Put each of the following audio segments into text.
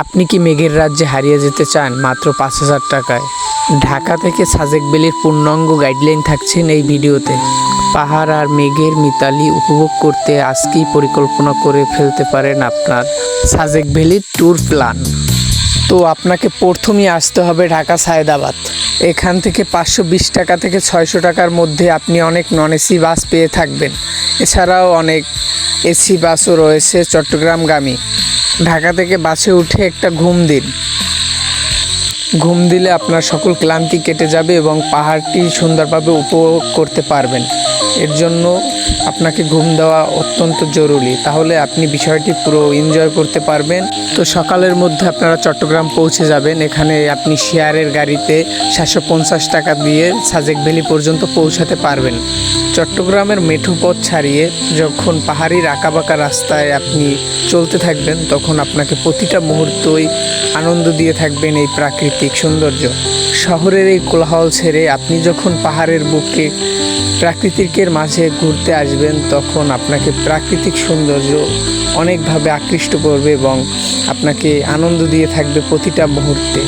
আপনি কি মেঘের রাজ্যে হারিয়ে যেতে চান মাত্র ৫,০০০ টাকায়? ঢাকা থেকে সাজেক ভ্যালির পূর্ণাঙ্গ গাইডলাইন থাকছেন এই ভিডিওতে। পাহাড় আর মেঘের মিতালি উপভোগ করতে আজকেই পরিকল্পনা করে ফেলতে পারেন আপনার সাজেক ভ্যালির ট্যুর প্ল্যান। তো আপনাকে প্রথমেই আসতে হবে ঢাকা সায়েদাবাদ। এখান থেকে ৫২০ টাকা থেকে ৬০০ টাকার মধ্যে আপনি অনেক নন এসি বাস পেয়ে থাকবেন। এছাড়াও অনেক এসি বাসও রয়েছে চট্টগ্রামগামী। ঢাকা থেকে বাসে উঠে একটা ঘুম দিন। ঘুম দিলে আপনার সকল ক্লান্তি কেটে যাবে এবং পাহাড়টি সুন্দরভাবে উপভোগ করতে পারবেন। এর জন্য আপনাকে ঘুম দেওয়া অত্যন্ত জরুরি, তাহলে আপনি বিষয়টি পুরো এনজয় করতে পারবেন। তো সকালের মধ্যে আপনারা চট্টগ্রাম পৌঁছে যাবেন। এখানে আপনি শেয়ারের গাড়িতে ৭৫০ টাকা দিয়ে সাজেক ভ্যালি পর্যন্ত পৌঁছাতে পারবেন। চট্টগ্রামের মেঠো পথ ছাড়িয়ে যখন পাহাড়ির আঁকাবাঁকা রাস্তায় আপনি চলতে থাকবেন, তখন আপনাকে প্রতিটা মুহূর্তই আনন্দ দিয়ে থাকবেন এই প্রাকৃতিক সৌন্দর্য। শহরের এই কোলাহল ছেড়ে আপনি যখন পাহাড়ের বুকে প্রাকৃতিকের মাঝে ঘুরতে আসবেন, তখন আপনাকে প্রাকৃতিক সৌন্দর্য অনেকভাবে আকৃষ্ট করবে এবং আপনাকে আনন্দ দিয়ে থাকবে প্রতিটা মুহূর্তে।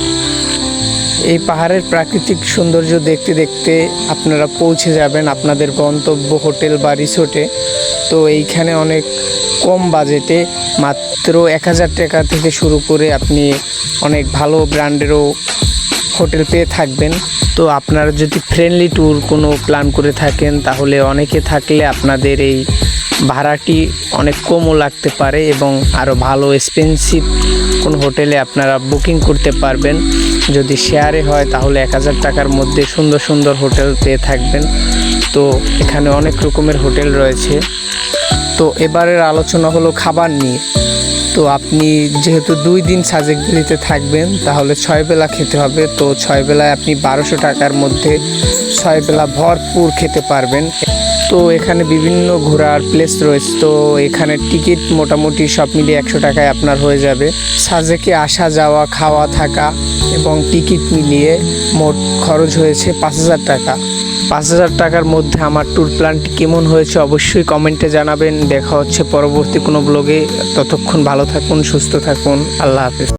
এই পাহাড়ের প্রাকৃতিক সৌন্দর্য দেখতে দেখতে আপনারা পৌঁছে যাবেন আপনাদের গন্তব্য হোটেল বা রিসোর্টে। তো এইখানে অনেক কম বাজেটে মাত্র ১,০০০ টাকা থেকে শুরু করে আপনি অনেক ভালো ব্র্যান্ডেরও হোটেল পেয়ে থাকবেন। তো আপনারা যদি ফ্রেন্ডলি ট্যুর কোনো প্ল্যান করে থাকেন, তাহলে অনেকে থাকলে আপনাদের এই ভাড়াটি অনেক কমও লাগতে পারে এবং আরও ভালো এক্সপেন্সিভ কোনো হোটেলে আপনারা বুকিং করতে পারবেন। যদি শেয়ারে হয় তাহলে ১,০০০ টাকার মধ্যে সুন্দর সুন্দর হোটেল পেয়ে থাকবেন। তো এখানে অনেক রকমের হোটেল রয়েছে। তো এবারের আলোচনা হলো খাবার নিয়ে। তো আপনি যেহেতু ২ দিন সাজেক ভ্যালিতে থাকবেন, তাহলে ৬ বেলা খেতে হবে। তো ৬ বেলায় আপনি ১২০০ টাকার মধ্যে ৬ বেলা ভরপুর খেতে পারবেন। তো এখানে বিভিন্ন ঘোরার প্লেস রয়েছে। তো এখানে টিকিট মোটামুটি সব মিলিয়ে ১০০ টাকায় আপনার হয়ে যাবে। সাজেকে আসা যাওয়া খাওয়া থাকা এবং টিকিট মিলিয়ে মোট খরচ হয়েছে ৫,০০০ টাকা। ৫,০০০ টাকার মধ্যে আমার ট্যুর প্ল্যানটি কেমন হয়েছে অবশ্যই কমেন্টে জানাবেন। দেখা হচ্ছে পরবর্তী কোনো ব্লগে। ততক্ষণ ভালো থাকুন, সুস্থ থাকুন। আল্লাহ হাফেজ।